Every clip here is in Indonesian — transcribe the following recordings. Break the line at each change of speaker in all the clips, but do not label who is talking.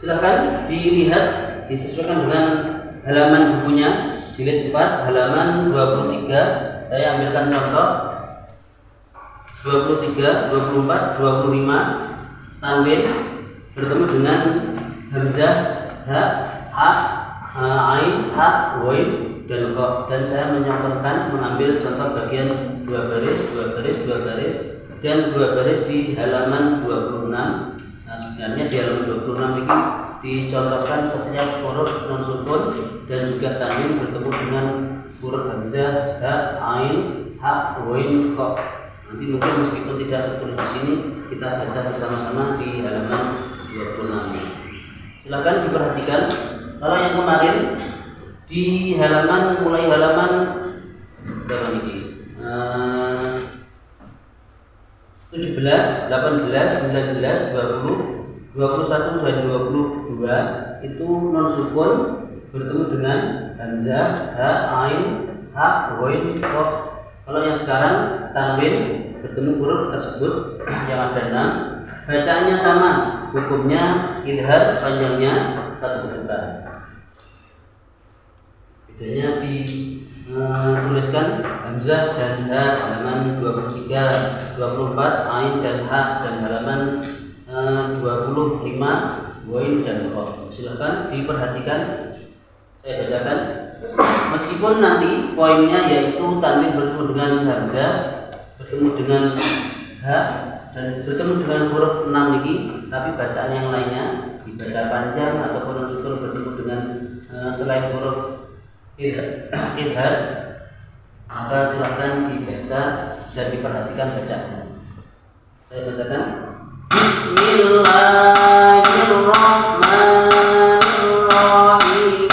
Silahkan dilihat, disesuaikan dengan halaman bukunya, jilid 4 halaman 23. Saya ambilkan contoh 23, 24, 25. Tanwin bertemu dengan hamzah, ha, ha, ain, ha, wain, dan kha. Dan saya menyontohkan mengambil contoh bagian 2 baris, 2 baris, 2 baris, dan 2 baris di halaman 26. Nah, sebenarnya di halaman 26 ini dicontohkan setiap huruf non sukun dan juga tanwin bertemu dengan huruf hamzah, ha, ain, ha, wain, kha. Nanti mungkin meskipun tidak tertulis di sini, kita baca bersama-sama di halaman 26. Silakan diperhatikan. Kalau yang kemarin di halaman mulai halaman berapa ini? 17, 18, 19, 20, 21 dan 22 itu non sukun bertemu dengan hamzah, ha, ain, ha, wain, kha. Kalau yang sekarang tanwin bertemu huruf tersebut yang ada 6, bacaannya sama, hukumnya idhar, panjangnya 1 ketukan. Bedanya dituliskan hamzah dan ha halaman 23, 24 ain dan ha, dan halaman 25 wain dan kha. Silahkan diperhatikan, saya bacakan. Meskipun nanti poinnya yaitu tanwin bertemu dengan hamzah, bertemu dengan ha, dan bertemu dengan huruf 6 ini, tapi bacaan yang lainnya dibaca panjang ataupun non sukun bertemu dengan selain huruf idhar, maka silahkan dibaca dan diperhatikan bacaannya. Saya bacakan. Bismillahirrahmanirrahim.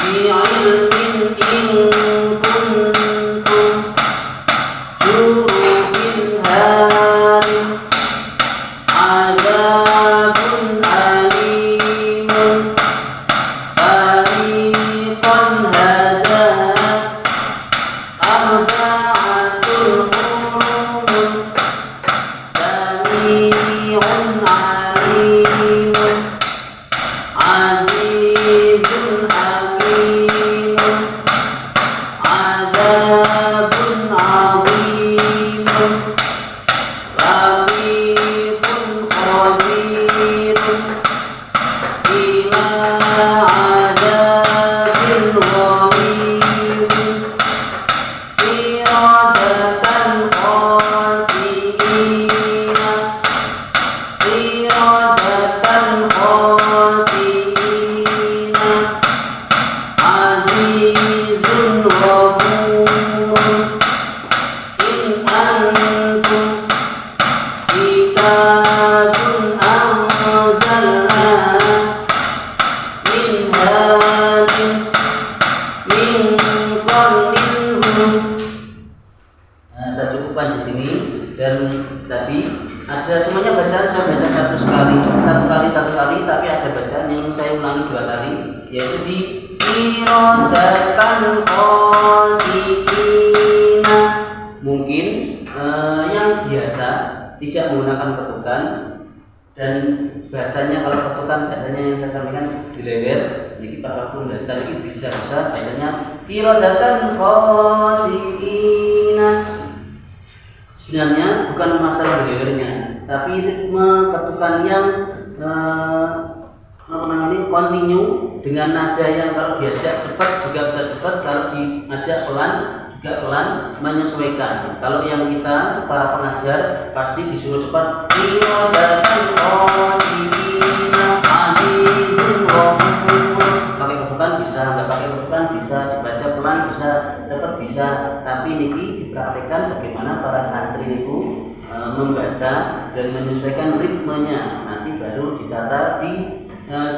Bi'ilmin in kuntum jurufin halim azabun alimun fariqan hada arba'atul hurum sami'un alimun azizun hakimun azabun azimun latifun khabirun ila adabin ghamim iradatan khasina iradatan khasina azizun ghafurun in antum kitabun anzalna min hadin min qablihum. Saya cukupkan di sini. Dan tadi ada semuanya bacaan saya baca satu kali, tapi ada bacaan yang saya ulangi 2 kali, yaitu di iradatan khasina. Mungkin yang biasa tidak menggunakan ketukan, dan bahasanya kalau ketukan bahasanya yang saya sampaikan dilewer. Jadi pada waktu membaca ini bisa bacanya iradatan khasina. Sebenarnya bukan masalah dilewernya, tapi ritme ketukan yang continue dengan nada yang kalau diajak cepat juga bisa cepat, kalau diajak pelan juga pelan, menyesuaikan. Kalau yang kita para pengajar pasti disuruh cepat. Pakai ketukan bisa, nggak pakai ketukan bisa, dibaca pelan bisa, cepat bisa. Tapi niki dipraktekkan bagaimana para santri itu membaca dan menyesuaikan ritmenya. Nanti baru ditata di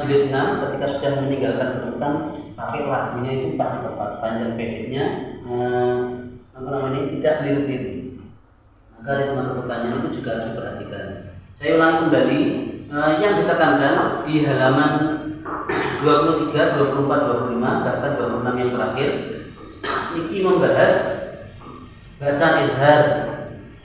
jilid 6 ketika sudah meninggalkan ketukan, pakai lagunya itu pasti tepat, panjang pendeknya tidak lirik-lirik. Maka ritme ketukannya itu juga harus diperhatikan. Saya ulangi kembali yang ditekankan di halaman 23, 24, 25, bahkan 26 yang terakhir. Ini membahas bacaan idhar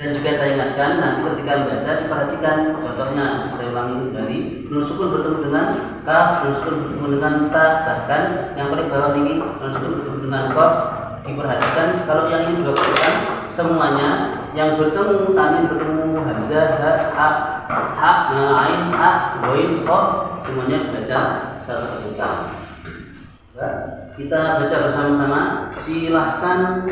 Dan juga saya ingatkan nanti ketika membaca diperhatikan contohnya, saya ulangi kembali, nun sukun bertemu dengan kaf, nun sukun bertemu dengan ta, bahkan yang paling bawah tinggi nun sukun bertemu dengan qaf. Diperhatikan kalau yang ini dilakukan semuanya yang bertemu tanwin bertemu hamzah, ha, ain, ha, ghain, qaf semuanya dibaca satu ketukan. Kita baca bersama-sama. Silahkan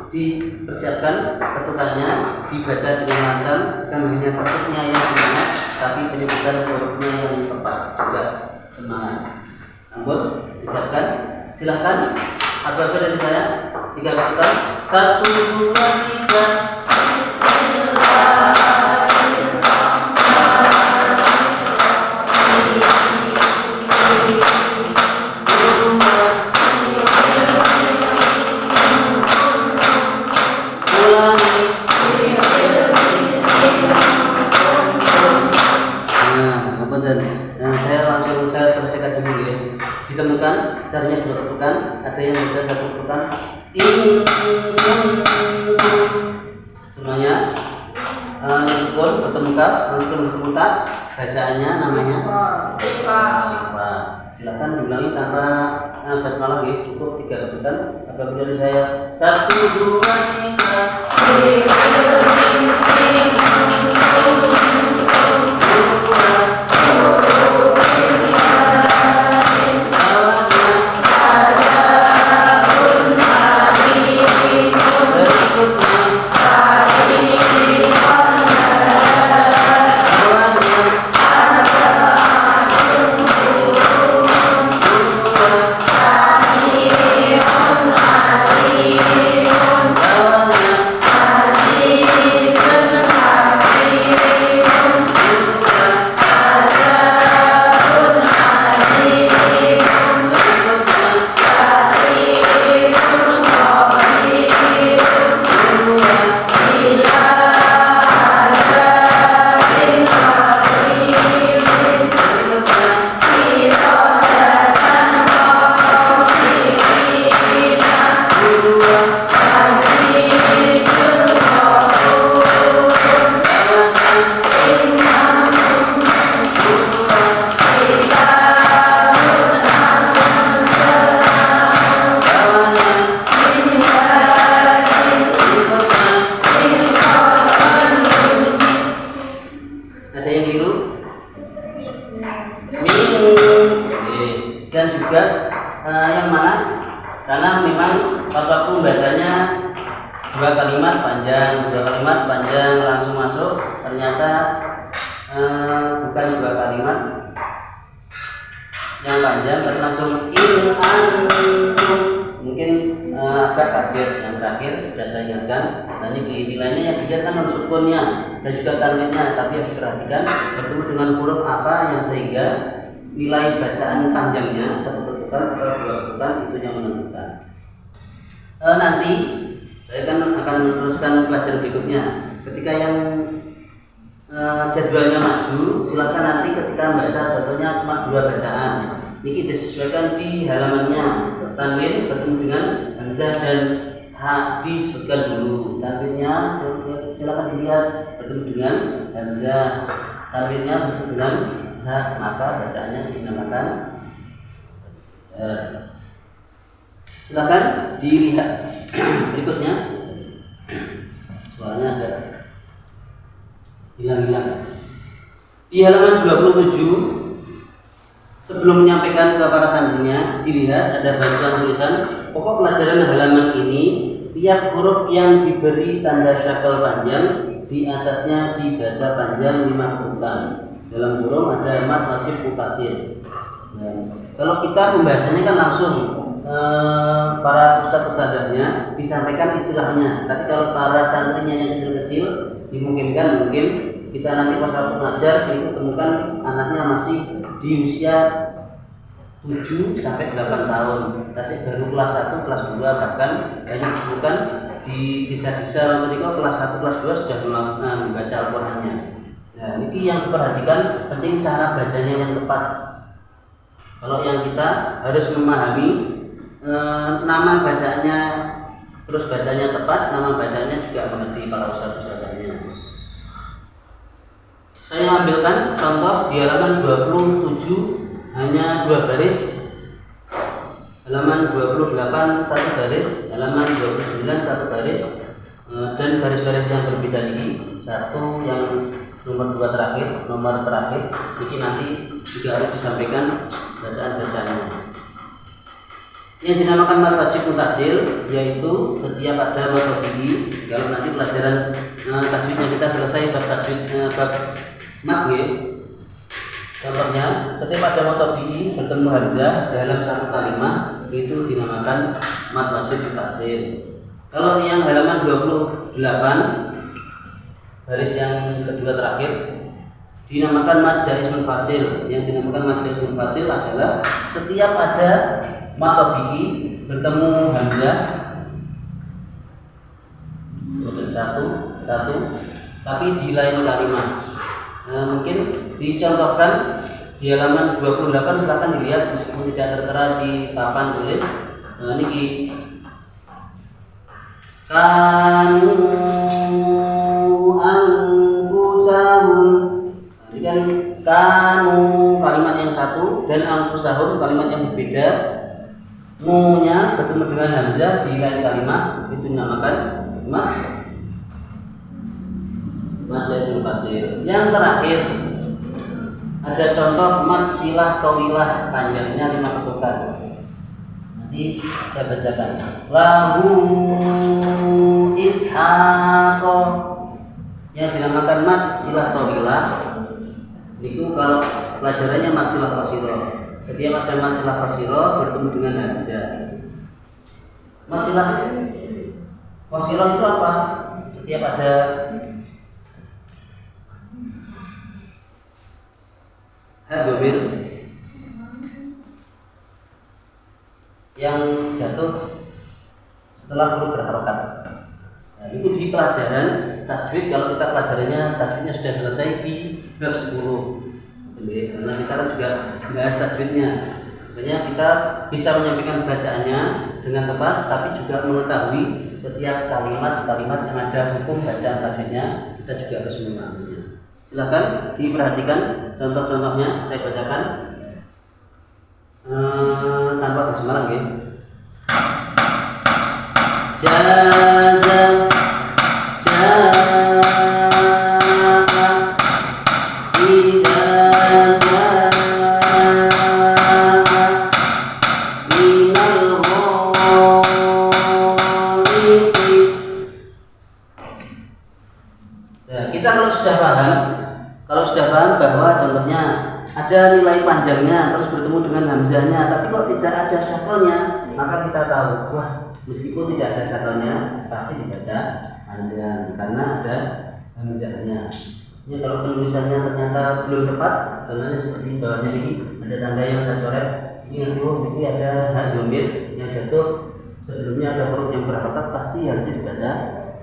dipersiapkan ketukannya, dibaca dengan lantang, bukan hanya ketuknya yang semangat, tapi penyebutan hurufnya yang tepat juga semangat. Ampun, disiapkan. Silahkan. Apa dari saya? 3 ketukan. 1, 2, 3. Saya selesaikan dulu ya. Ditemukan, caranya 2 ketukan, ada yang bisa 1 ketukan. Semuanya sukun bertemu kaf, sukun bertemu ta, bacaannya namanya Ifa. Silakan diulangi tanpa basmalah ya, cukup 3 ketukan. Apabila dari saya 1, 2, 3. Dan juga yang mana? Karena memang pas waktu membacanya 2 kalimat panjang langsung masuk, ternyata bukan 2 kalimat yang panjang tapi langsung mungkin agak kaget. Yang terakhir sudah saya ingatkan, dan ini nilainya yang dilihat kan non sukunnya dan juga tanwinnya, tapi yang diperhatikan bertemu dengan huruf apa yang sehingga nilai bacaan panjangnya 1 ketukan atau 2 ketukan itu yang menentukan. Nanti saya akan meneruskan pelajaran berikutnya. Ketika yang jadwalnya maju, silakan nanti ketika membaca contohnya cuma 2 bacaan. Ini disesuaikan di halamannya. Tanwin bertemu dengan hamzah dan ha disebutkan dulu. Tanwinnya silakan dilihat bertemu dengan hamzah. Tanwinnya bertemu dengan ha, maka bacaannya dinamakan. Silakan dilihat berikutnya. Suaranya agak hilang-hilang. Di halaman 27 sebelum menyampaikan ke para santrinya, dilihat ada bagian tulisan pokok pelajaran halaman ini, tiap huruf yang diberi tanda syakal panjang di atasnya dibaca panjang 5 ketukan. Dalam kurung ada mat wajib mutasil. Nah, kalau kita membahasanya kan langsung para ustadz-ustadznya disampaikan istilahnya, tapi kalau para santrinya yang kecil-kecil dimungkinkan mungkin kita nanti pas waktu mengajar itu temukan anaknya masih di usia 7 sampai 8 tahun, masih baru kelas 1, kelas 2, bahkan banyak disebutkan di desa-desa ketika kelas 1, kelas 2 sudah membaca Al-Qur'annya. Nah, ini yang diperhatikan penting cara bacanya yang tepat. Kalau yang kita harus memahami nama bacaannya, terus bacanya tepat, nama bacanya juga mengerti para ustadz-ustadznya. Saya ambilkan contoh di halaman 27 hanya 2 baris, halaman 28 1 baris, halaman 29 1 baris, dan baris-baris yang berbeda ini, satu yang nomor 2 terakhir, nomor terakhir ini nanti juga harus disampaikan bacaan-bacaannya. Yang dinamakan mad wajib mutasil yaitu setiap ada mad tabi'i. Kalau nanti pelajaran tajwidnya kita selesai bab tajwid bab mad ya. Contohnya setiap ada mad tabi'i bertemu hamzah dalam satu kalimat itu dinamakan mad wajib mutasil. Kalau yang halaman 28 baris yang kedua terakhir dinamakan mad jaiz munfasil. Yang dinamakan mad jaiz munfasil adalah setiap ada mad tabi'i bertemu hamzah satu tapi di lain kalimat. Mungkin dicontohkan di halaman 28, silahkan dilihat meskipun tidak tertera di papan tulis. Niki kanu anfusahum. Ini kan kanu kalimat yang satu dan anfusahum kalimat yang berbeda. Mu-nya bertemu dengan hamzah di lain kalimat itu dinamakan mad jaiz munfasil. Yang terakhir ada contoh mad silah tawilah panjangnya 5 ketukan. Nanti saya bacakan. Lahu ishaq yang dinamakan mad silah tawilah itu kalau pelajarannya mad silah qasirah. Setiap ada mad silah qasirah bertemu dengan hamzah. Mad silah qasirah itu apa? Setiap ada domir yang jatuh setelah huruf berharokat. Nah, itu di pelajaran tajwid. Kalau kita pelajarannya tajwidnya sudah selesai di bab 10. Karena kita kan juga bahas tajwidnya. Makanya kita bisa menyampaikan bacaannya dengan tepat, tapi juga mengetahui setiap kalimat-kalimat yang ada hukum bacaan tajwidnya, kita juga harus memahaminya. Silakan diperhatikan contoh-contohnya saya bacakan tanpa basmalah ya. Jaza kalau sudah paham bahwa contohnya ada nilai panjangnya terus bertemu dengan hamzahnya tapi kok tidak ada syakalnya, maka kita tahu wah meskipun tidak ada syakalnya pasti dibaca panjang karena ada hamzahnya. Ini kalau penulisannya ternyata belum tepat, contohnya seperti bawahnya ini ada tanda yang saya coret, ini ada hak domir yang jatuh sebelumnya ada huruf yang berharokat, pasti harus dibaca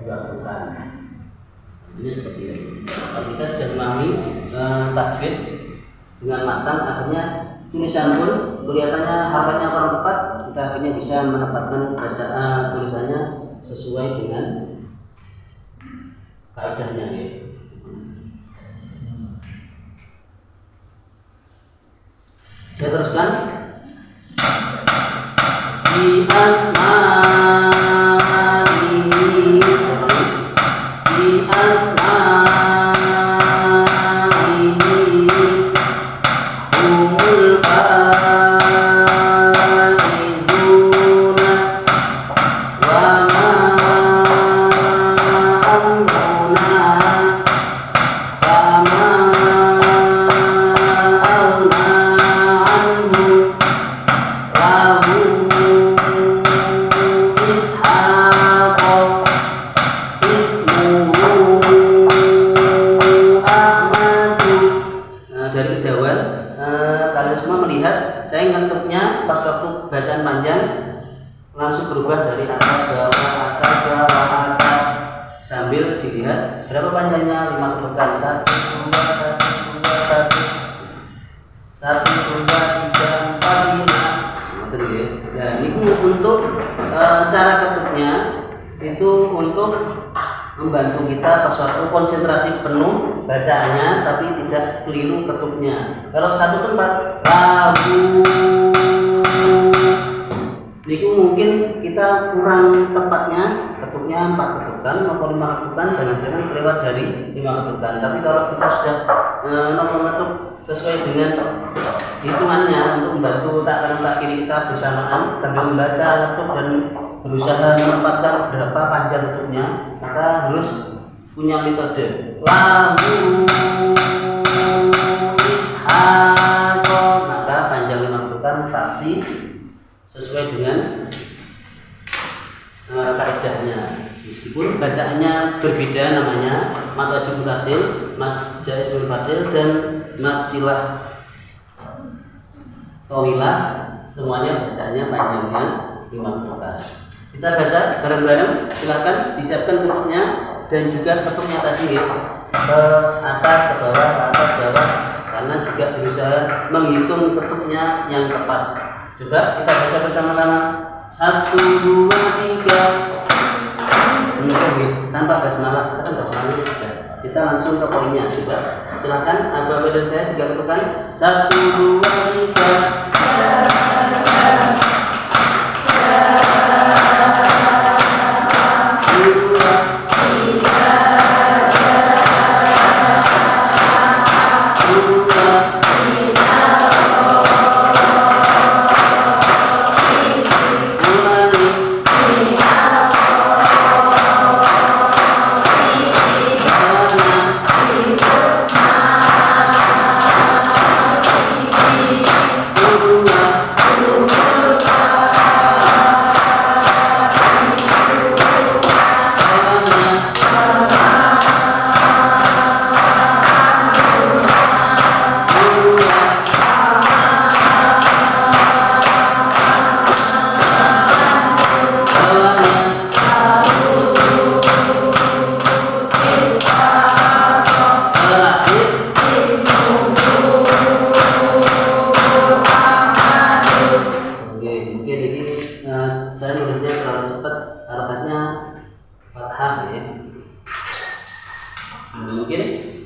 2 kali. Ini seperti ini. Kalau kita sudah memahami tajwid dengan matang, akhirnya tulisan pun kelihatannya harokatnya kurang tepat, kita akhirnya bisa menempatkan bacaan tulisannya sesuai dengan kaidahnya. Saya teruskan. Di bacaan panjang langsung berubah dari atas bawah atas sambil dilihat berapa panjangnya 5 ketukan 1 2 3 4 5. Ya, ini untuk cara ketuknya itu untuk membantu kita pas waktu konsentrasi penuh bacaannya tapi tidak keliru ketuknya. Kalau satu tempat lagu itu mungkin kita kurang tepatnya ketuknya 4 ketukan atau 5 ketukan, jangan-jangan kelewat dari 5 ketukan. Tapi kalau kita sudah mengetuk sesuai dengan hitungannya untuk membantu tak kanan tak kiri kita bersamaan sambil membaca ketuk dan berusaha menempatkan berapa panjang ketuknya, maka harus punya metode lagu ishaqo, maka panjang 5 ketukan pasti sesuai dengan kaidahnya. Meskipun bacaannya berbeda, namanya mat wajib mutasil, mat jaiz munfasil dan mat silah tawilah, semuanya bacaannya panjangnya 5 ketukan. Kita baca bareng-bareng, silakan disiapkan ketuknya dan juga ketuknya tadi ke atas, ke bawah, ke atas, ke bawah, karena juga berusaha menghitung ketuknya yang tepat. Coba kita baca bersama-sama. 1, 2, 3. Tanpa basmalah, kita basmalah sudah. Kita langsung ke poinnya. Coba silakan Abu dan saya 3 ketukan. 1, 2, 3.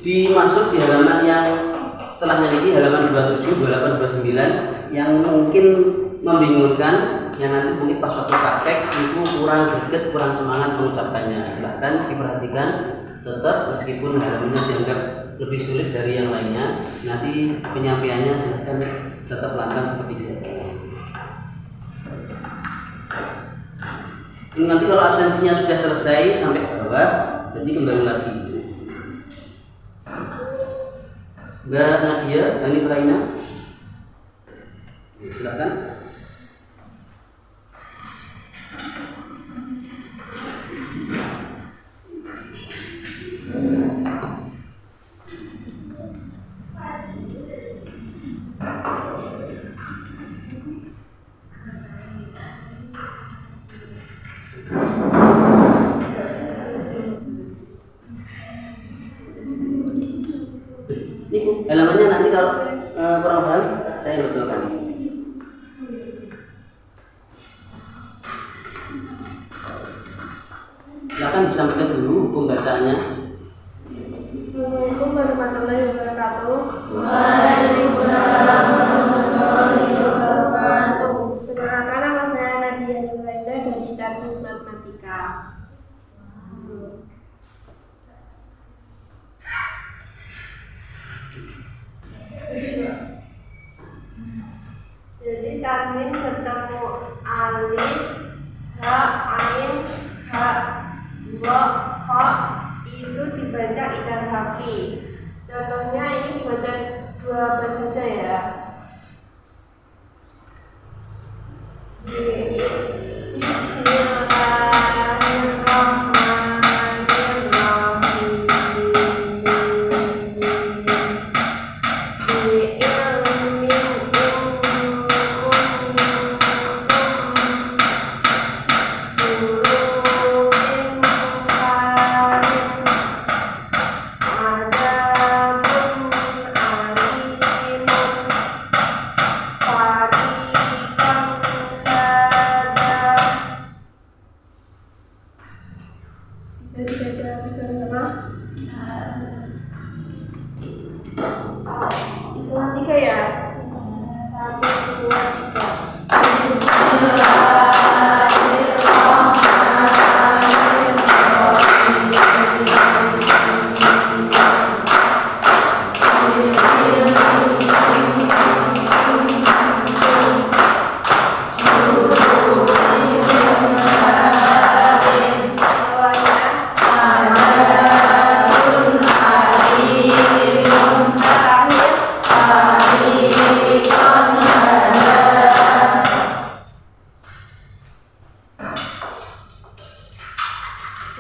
Dimasuk di halaman yang setelahnya ini, halaman 27, 28, 29, yang mungkin membingungkan, yang nanti mungkin pas waktu praktek itu kurang greget, kurang semangat mengucapkannya. Silahkan diperhatikan tetap, meskipun halamannya dianggap lebih sulit dari yang lainnya, nanti penyampaiannya silahkan tetap lancar seperti biasa. Ini nanti kalau absensinya sudah selesai sampai ke bawah, jadi kembali lagi. Mbak Nadia, Hanif Raina, silakan. Ini halamannya nanti kalau kurang paham saya betulkan. Silakan disampaikan dulu hukum bacaannya.
Assalamualaikum warahmatullahi wabarakatuh.
Waalaikumsalam warahmatullahi wabarakatuh.
Perkenalkan, nama saya Nadia Nuraida dari Kampus Matematika. Jadi tanwin bertemu alif, ha, ain, ha, wa, fa itu dibaca idgham haki. Contohnya ini dibaca 2 abad saja ya. dibaca bersama-sama. Hitungan 3 ya. 1, 2, 3.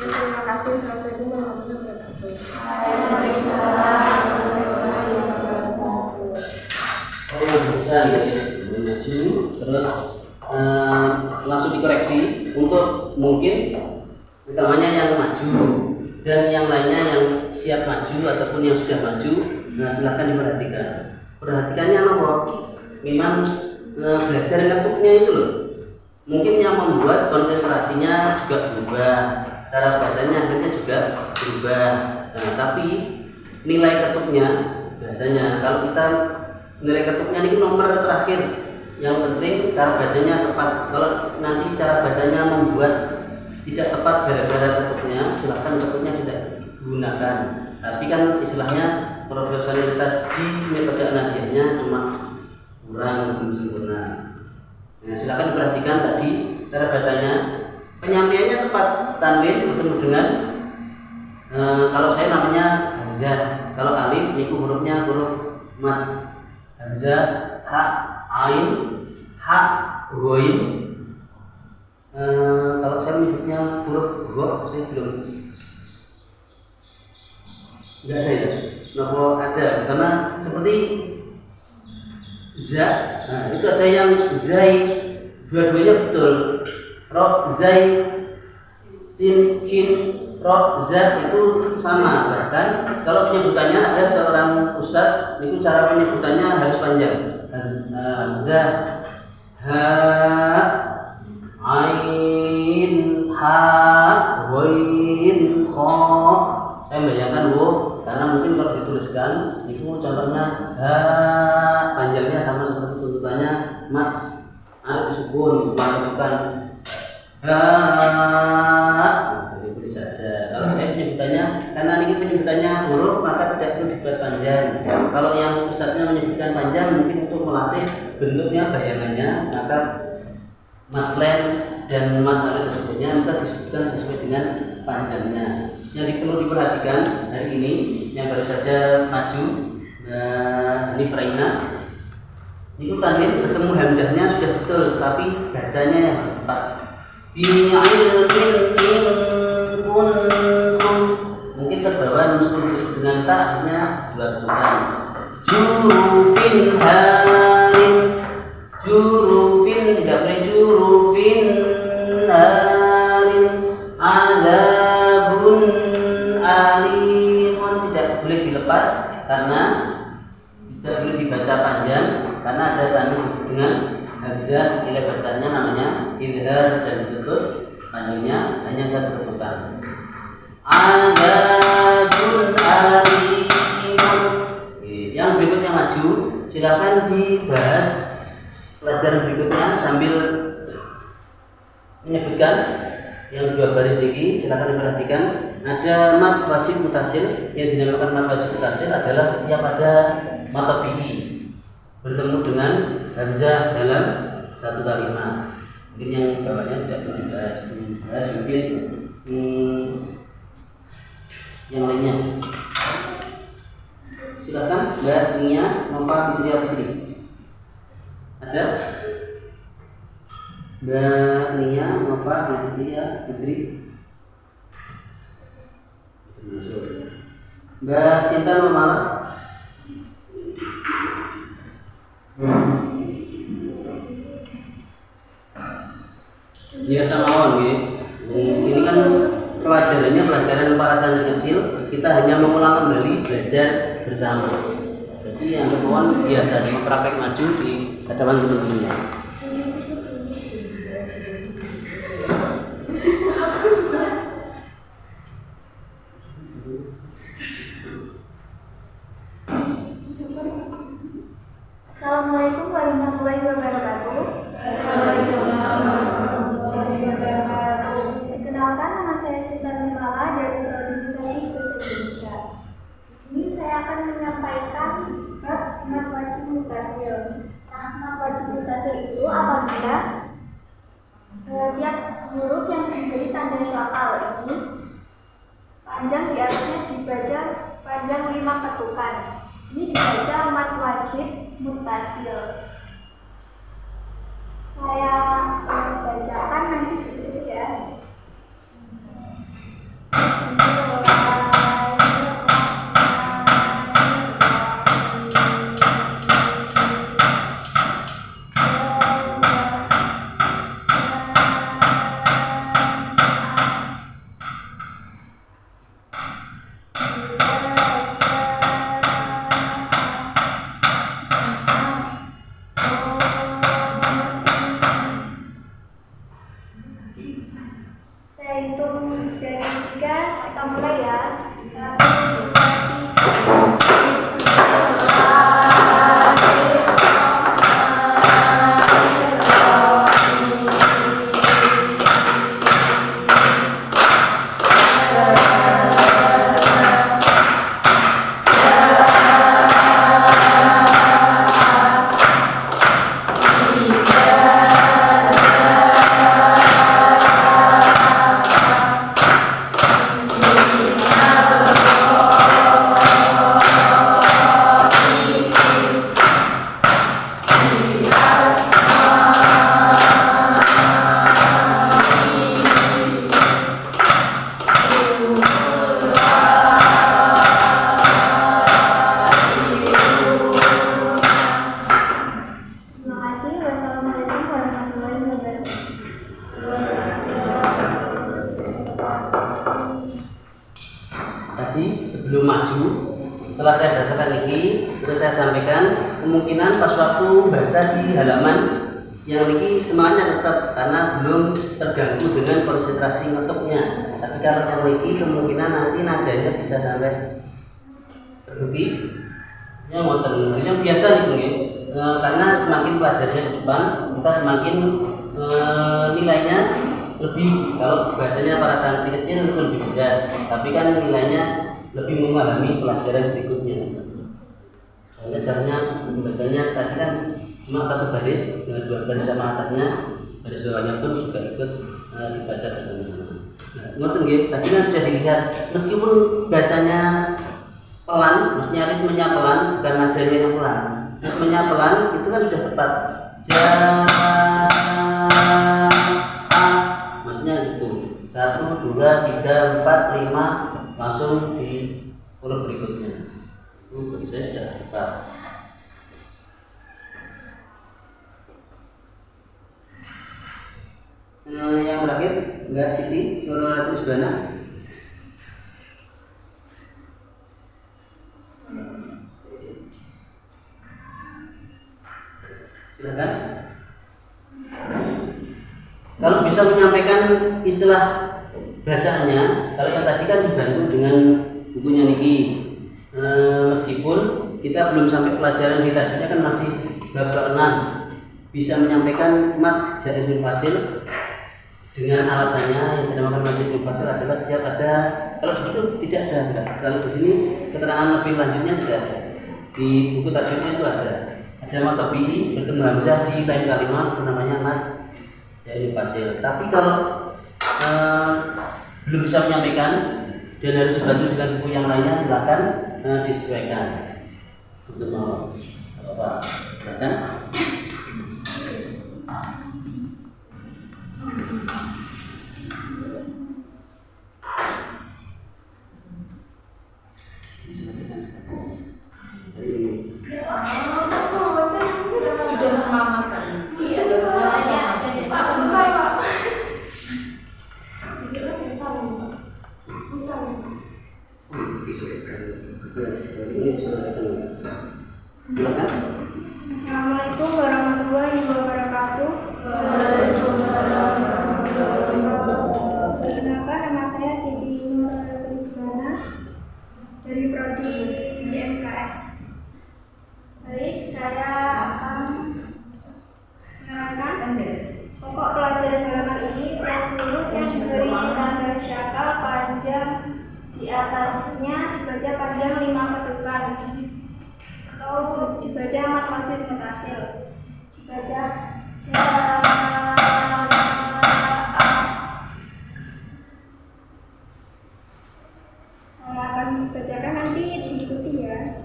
Terima kasih. Assalamualaikum warahmatullahi wabarakatuh.
Oh bisa ya, maju terus langsung dikoreksi untuk mungkin utamanya yang maju dan yang lainnya yang siap maju ataupun yang sudah maju. Nah silahkan diperhatikan. Perhatikannya apa? Memang belajar ngetuknya itu loh. Mungkin yang membuat konsentrasinya juga berubah, cara bacanya akhirnya juga berubah. Nah tapi nilai ketuknya biasanya kalau kita nilai ketuknya ini nomor terakhir, yang penting cara bacanya tepat. Kalau nanti cara bacanya membuat tidak tepat gara-gara ketuknya, silahkan ketuknya tidak digunakan. Tapi kan istilahnya profesionalitas di metode anadiahnya cuma kurang belum sempurna. Nah, silahkan diperhatikan tadi cara bacanya, penyampaiannya tepat. Tanwin bertemu dengan kalau saya namanya hamzah, kalau alif niku hurufnya huruf mad. Hamzah, ha, ain, ha, ghain. Kalau saya menyebutnya huruf gha, saya belum enggak ada ya. Kenapa ada? Karena seperti za, nah itu ada yang zai, dua-duanya betul. Ro, zai, sin, shin, ro, za itu sama. Bahkan kalau penyebutannya ada seorang ustadz, itu cara penyebutannya harus panjang. Hamzah, ha, ain, ha, ghain, kha. Saya bayangkan karena mungkin kalau dituliskan itu contohnya ha, panjangnya sama seperti tuntutannya mat, alif sukun, bukan ha. Boleh saja. Kalau saya penyebutannya, karena ini penyebutannya huruf maka tidak perlu dibuat panjang. Kalau yang ustadznya menyebutkan panjang mungkin untuk melatih bentuknya, bayangannya, maka matlen dan mat alif tersebutnya maka disebutkan sesuai dengan panjangnya. Yang perlu diperhatikan hari ini yang baru saja maju Hanif Raina, itu tanwin bertemu hamzahnya sudah betul, tapi bacanya yang harus tepat. Bi'ilmin kuntum, mungkin terbawa nusul dengan ta akhirnya dilakukan. Jurufin harin, jurufin tidak boleh jurufin harin. Azabun alimun tidak boleh dilepas karena tidak boleh dibaca panjang karena ada tanwin dengan hamzah. Nilai bacanya namanya idhar dan ditutup panjangnya hanya satu ketukan. Azabun alimun. Yang berikutnya maju, silakan dibahas pelajaran berikutnya sambil menyebutkan yang dua baris ini. Silakan diperhatikan. Ada mad wajib mutasil. Yang dinamakan mad wajib mutasil adalah setiap ada mata bihi bertemu dengan hamzah dalam satu kalimat. Mungkin yang bawahnya tidak perlu dibahas, mungkin yang lainnya. Silakan Mbak Nia Nova Fitri. Ada? Mbak Nia Nova Fitri. Mbak Sinta Normala. Biasa mawon ya. Ini kan pelajarannya pelajaran para santri kecil. Kita hanya mengulang kembali belajar bersama. Jadi yang mohon biasa cuma praktek maju di hadapan teman-temannya.
akan menyampaikan bab mat wajib mutasil. Nah, mat wajib mutasil itu apabila tiap huruf yang diberi tanda syakal ini panjang di atasnya dibaca panjang 5 ketukan. Ini dibaca mat wajib mutasil. Saya bacakan nanti dulu ya. Saya hitung dari 3, kita mulai ya. 1, terima kasih. Wassalamualaikum warahmatullahi wabarakatuh.
Tadi sebelum maju, setelah saya bacakan ini, terus saya sampaikan kemungkinan pas waktu baca di halaman yang ini semangatnya tetap karena belum terganggu dengan konsentrasi ngetuknya. Tapi kalau yang ini kemungkinan nanti nadanya bisa sampai terbukti. Yang ngoten, yang biasa nih mungkin karena semakin pelajarannya ke depan, kita semakin nilainya lebih. Kalau bahasanya para santri kecil itu lebih berat, tapi kan nilainya lebih memahami pelajaran berikutnya. Dasarnya membacanya tadi kan cuma 1 baris dengan 2 baris sama atasnya, baris bawahnya pun juga ikut dibaca bersama-sama. Nah, ngoten nggih, tadi kan sudah dilihat meskipun bacanya pelan, maksudnya ritmenya pelan, bukan nadanya yang pelan. Ritmenya pelan itu kan sudah tepat. Maksudnya gitu. 1, 2, 3, 4, 5 langsung di huruf berikutnya. Bagi saya sudah tepat. Yang terakhir, enggak Siti, Nurul Isbana. Silakan. Kalau bisa menyampaikan istilah bacaannya, kalau yang tadi kan dibantu dengan bukunya Niki. Meskipun kita belum sampai pelajaran di tasnya kan masih bab ke-6, bisa menyampaikan mat jaiz munfasil dengan alasannya yang dinamakan mat jaiz munfasil adalah setiap ada, kalau di situ tidak ada, enggak. Kalau di sini keterangan lebih lanjutnya tidak ada. Di buku tajwidnya itu ada mat tabi'i bertemu hamzah di lain kalimat itu namanya mat jaiz munfasil. Tapi kalau belum bisa menyampaikan dan harus dibantu dengan buku yang lainnya, silakan disesuaikan untuk mau apa silakan.
Sudah semangat kan? Iya, Pak, bisa Pak. Bisa
Assalamualaikum warahmatullahi wabarakatuh. Perkenalkan, nama saya Siti Nurul Isbana dari Prodi IMKS. Baik, saya akan menerangkan pokok pelajaran halaman ini. Tiap huruf yang diberi tanda syakal panjang 5 Di atasnya dibaca panjang 5 ketukan atau dibaca mat wajib mutasil. Dibaca saya akan bacakan, nanti diikuti ya.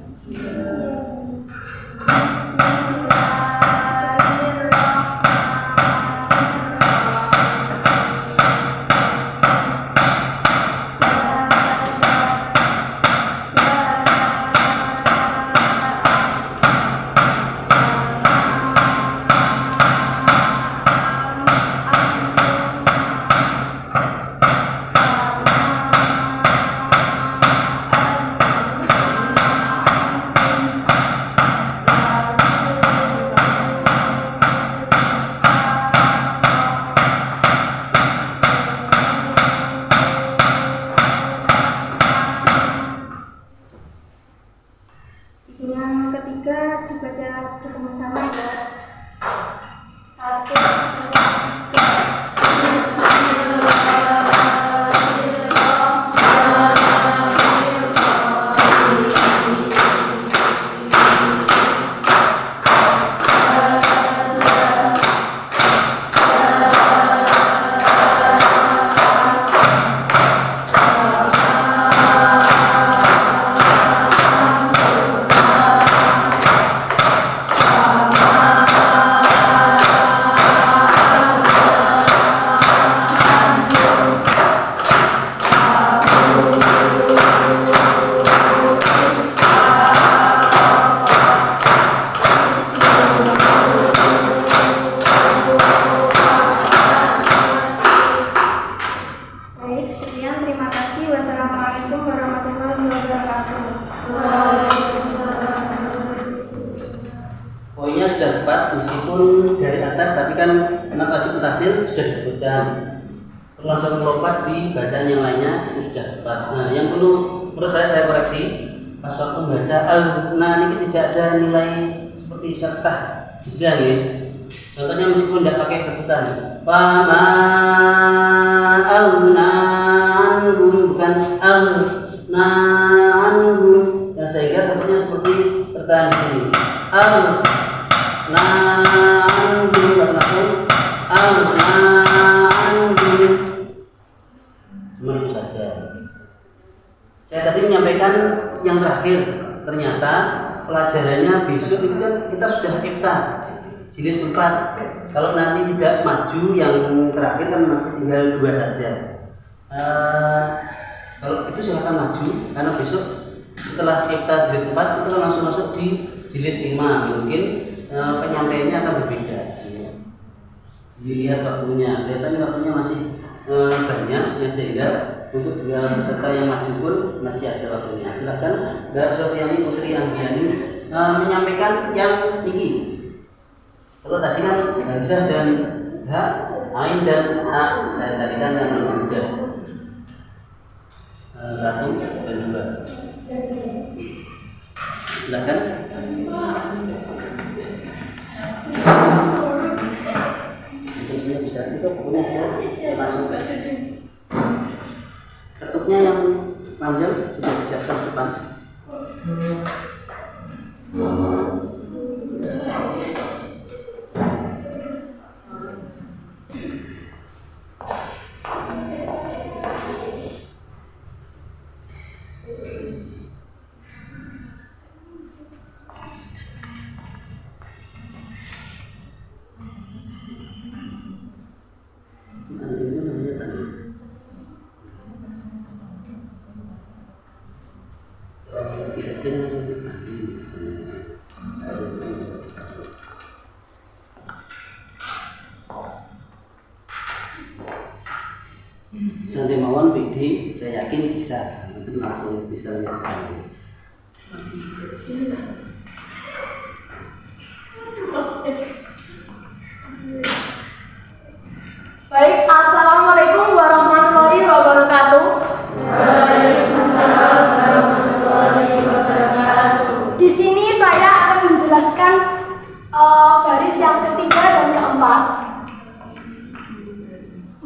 Yang ketiga dibaca bersama-sama ya. 1, 2. Baik, sekian, terima kasih. Wassalamualaikum warahmatullahi wabarakatuh.
Poinnya sudah tepat meskipun dari atas, tapi kan mat wajib mutasil sudah disebutkan. Perlu langsung melompat di bacaan yang lainnya itu sudah tepat. Nah, yang perlu menurut saya koreksi pas waktu membaca nah ini tidak ada nilai seperti serta jeda ya. Contohnya meskipun tidak pakai ketukan, fama al-na'anhum, bukan al-na'anhum, dan sehingga tentunya seperti pertanyaan di sini al-na'anhum, langsung al-na'anhum, cuma itu saja. Saya tadi menyampaikan yang terakhir, ternyata pelajarannya besok itu kan kita sudah ifta jilid 4. Kalau nanti tidak maju yang terakhir kan masih tinggal 2 saja. Kalau itu silahkan maju karena besok setelah ifta jilid 4 kita langsung masuk di jilid 5. Mungkin penyampaiannya akan berbeda. Dilihat waktunya, kelihatannya waktunya masih banyak ya, sehingga untuk peserta yang maju pun masih ada waktunya. Silahkan Mbak Sofiani Putri Anggiani menyampaikan yang tinggi. Kalau tadi kan Hamzah dan Ha, Ain dan Ha, saya tadi kan yang berbeda. 1 dan 2. Silakan. Tentunya bisa itu punya ya, langsung ketuknya yang panjang sudah disiapkan depan. Santai mawon PD, saya yakin bisa. Itu langsung bisa lihat.
Baik, assalamualaikum warahmatullahi wabarakatuh.
Waalaikumsalam warahmatullahi wabarakatuh.
Di sini saya akan menjelaskan baris yang ketiga dan keempat.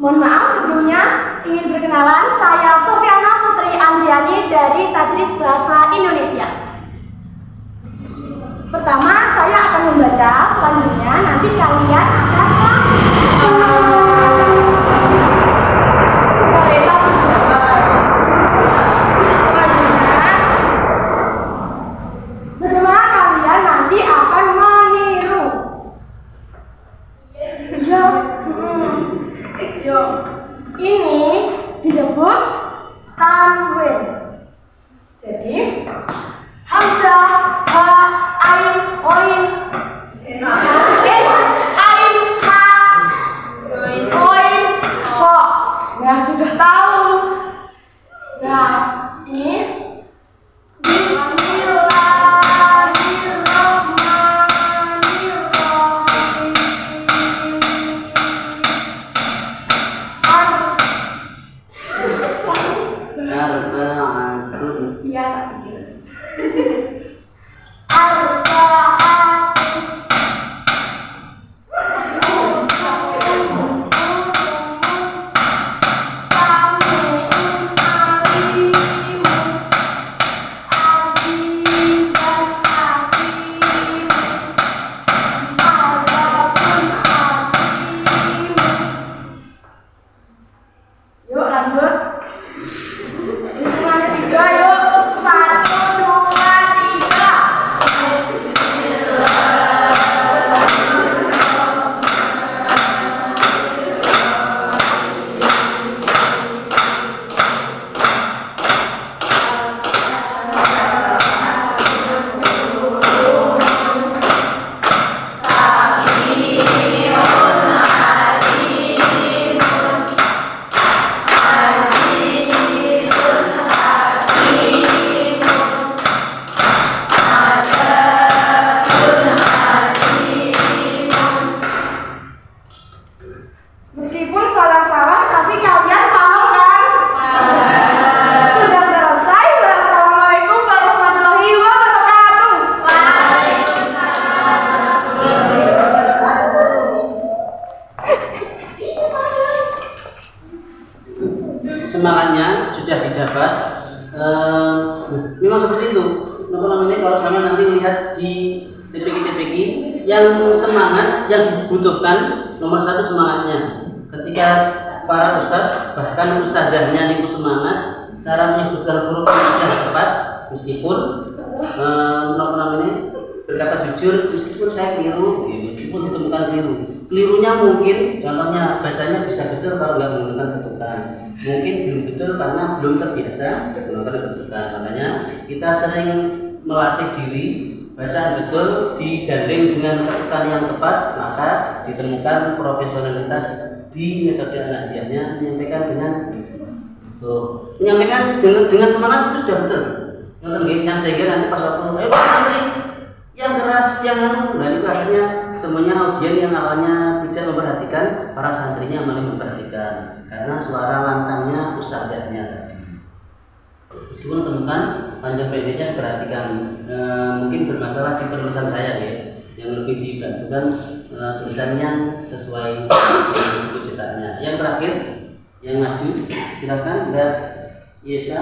Mohon maaf sebelumnya, ingin berkenalan, saya Sofiana Putri Andriani.
Ariani dari Tadris Bahasa Indonesia. Pertama, saya akan membaca, selanjutnya nanti kalian akan bagaimana kalian nanti akan meniru. Ini disebut tanwin. Jadi hamzah, ha, ain, oin, ain, ha, oin, ho. Nah, sudah tahu. Nah, ini ya, tak pikir. Yuk lanjut. Hitungannya 3, yuk. 1, 2, 3. Meskipun salah-salah, tapi kalian paham kan? Sudah selesai. Wassalamualaikum warahmatullahi wabarakatuh.
Semangatnya sudah didapat. Memang seperti itu. Namanya kalau sama nanti lihat di TPK yang semangat yang dibutuhkan nomor 1 semangatnya. Ketika para ustadz bahkan ustazahnya niku semangat cara menyebutkan huruf sudah tepat meskipun berkata jujur meskipun saya keliru, meskipun ditemukan kelirunya mungkin contohnya bacanya bisa betul kalau nggak menggunakan ketukan, mungkin belum betul karena belum terbiasa menggunakan ketukan. Makanya kita sering melatih diri bacaan betul digandeng dengan ketukan yang tepat, maka ditemukan profesionalitas di metode Al-Nahdiyahnya menyampaikan dengan semangat itu sudah betul. Yang sehingga nanti pas waktu ayo Pak santri yang keras, yang itu akhirnya semuanya audien yang awalnya tidak memperhatikan, para santrinya malah memperhatikan karena suara lantangnya ustadzahnya tadi. Meskipun temukan panjang pendeknya perhatikan, mungkin bermasalah di penulisan saya ya, yang lebih dibantukan tulisannya sesuai buku cetaknya. Yang terakhir yang maju silakan Mbak Yesa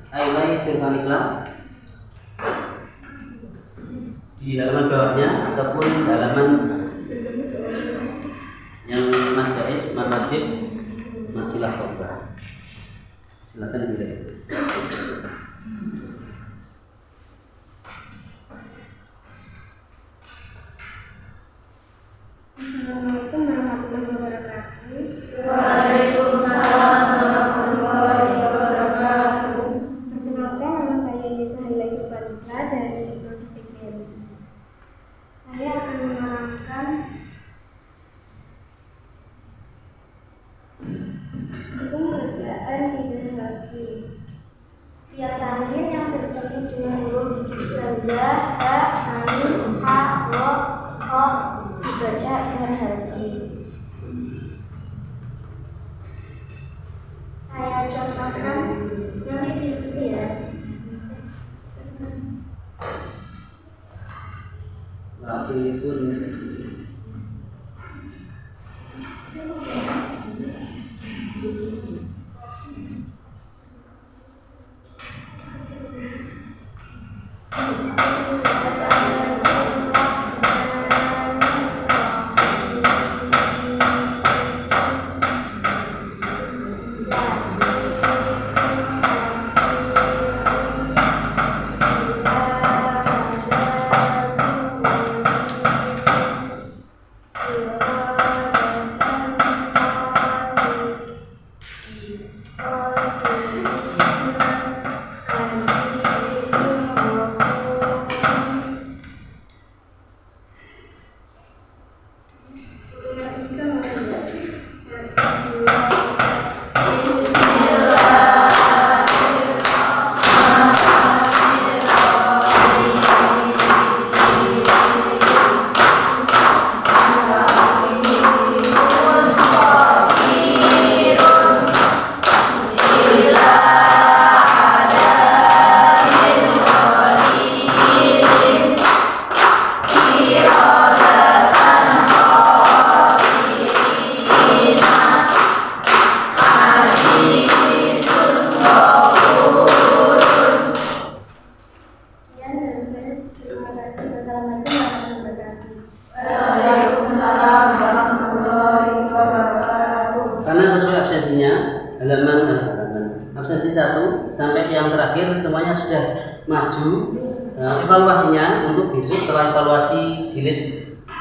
Ailai Firmanikla di halaman bawahnya ataupun halaman yang Majais, Marwajib, Majilah Kobra. Silakan dilihat.
Assalamualaikum warahmatullahi wabarakatuh.
Waalaikumsalam warahmatullahi wabarakatuh.
Perkenalkan, nama saya Yesa Ailai Firmanikla dari Prodi PGRI. Saya akan menerangkan hukum bacaan Ibnu Haki.
Setiap tanwin yang bertemu dengan huruf hamzah, ha, ain, ha, wa, ho dibaca dengan hati. Saya contohkan, nanti diikuti ya.
Walaupun
Sekian dari saya. Terima kasih. Wassalamualaikum warahmatullahi wabarakatuh.
Karena sesuai absensinya halaman absensi 1 sampai yang terakhir semuanya sudah maju. Evaluasinya untuk besok setelah evaluasi jilid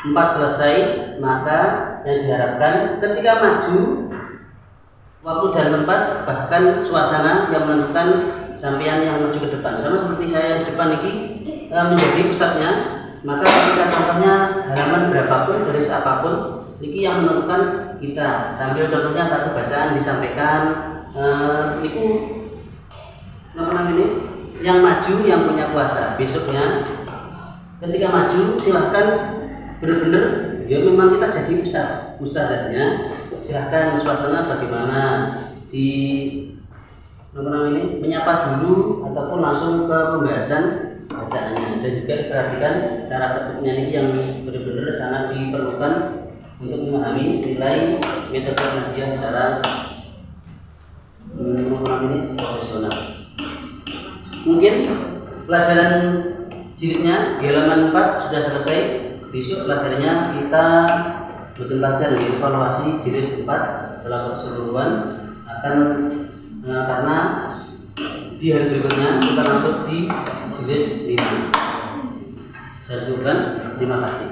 4 selesai, maka yang diharapkan ketika maju waktu dan tempat bahkan suasana yang menentukan sampean yang maju ke depan. Sama seperti saya di depan ini menjadi pusatnya, maka ketika contohnya halaman berapapun, garis apapun, ini yang menentukan kita. Sambil contohnya satu bacaan disampaikan, itu apa namanya, yang maju yang punya kuasa. Besoknya ketika maju silahkan benar-benar ya memang kita jadi ustadznya. Silahkan suasana bagaimana, di apa namanya, menyapa dulu ataupun langsung ke pembahasan bacaannya, dan juga diperhatikan cara ketuknya ini yang benar-benar sangat diperlukan untuk memahami nilai metode media secara profesional. Mungkin pelajaran jilidnya di halaman 4 sudah selesai. Besok pelajarannya kita bukan pelajaran, evaluasi jilid 4 dalam keseluruhan akan karena di hari berikutnya kita masuk di jilid 5. Saya cukupkan, terima kasih.